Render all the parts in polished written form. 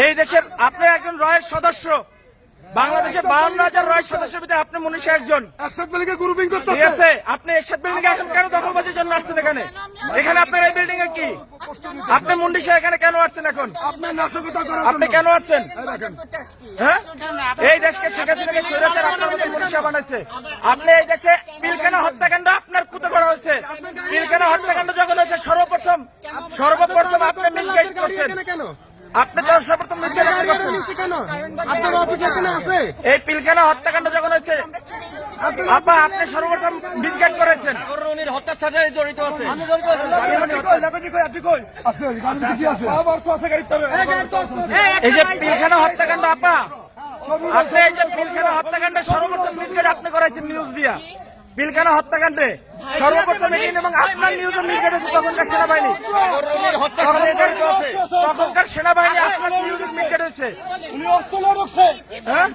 এই দেশের আপনি একজন রয়ের সদস্য, বাংলাদেশে 52,000 রয়ের সদস্যের ভিতরে আপনি মনীষা একজন। ঠিক আছে, আপনি এরশাদ বিল্ডিং এখন কেন দখলবাজির জন্য আসছেন এখানে? এখানে আপনার এই বিল্ডিং এ কি? আপনি মনীষা এখানে কেন আসছেন এখন? আপনি কেন আসছেন? হ্যাঁ, এই দেশকে শেখ হাসিনাকে স্বৈরাচার আপনার মতো মনীষা বানাইছে। আপনি এই দেশে পিলখানা হত্যাকাণ্ড আপনার কুতো করা হয়েছে। পিলখানা হত্যাকাণ্ড যখন হয়েছে সর্বপ্রথম আপনি মিলগেট করছেন। আপনি তো সর্বপ্রথম এই পিলখানা হত্যাকাণ্ড যখন হয়েছে আপা আপনি সর্বপ্রথম মিলগেট করেছেন। হত্যার সাথে জড়িত আছে। এই যে পিলখানা হত্যাকাণ্ড আপা, আপনি এই যে পিলখানা হত্যাকাণ্ডে সর্বপ্রথম মিলগেট আপনি করেছেন নিউজ দিয়া। পিলখানা হত্যাকাণ্ডে সর্বপ্রথম এবং আপনার নিউজে মিলগেট হয়েছে তখনকার সেনাবাহিনী। তখনকার সেনাবাহিনী আপনার নিউজে মিলগেট হয়েছে। হ্যাঁ,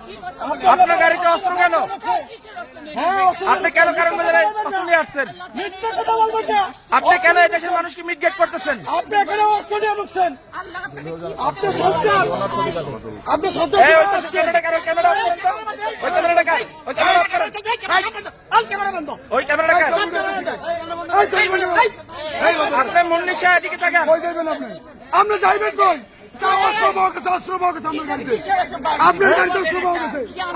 আপনার গাড়িতে অস্ত্র কেন? আপনি কেন কারণ বাজারে অস্ত্র নিয়ে আসছেন? আপনি কেন এই দেশের মানুষকে মিটগেট করতেছেন? আপনি মুন্নিশা এদিকে থাকেন। আপনি যাইবেন কই?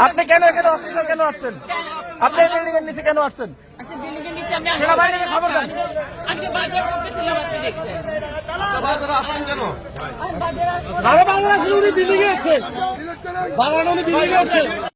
আপনি কেন এখানে অফিসার কেন আসছেন? আপনি বিল্ডিং এর নিচে কেন আসছেন? সেনাবাহিনীকে খবর দেন। বিল্ডিং এ আছে।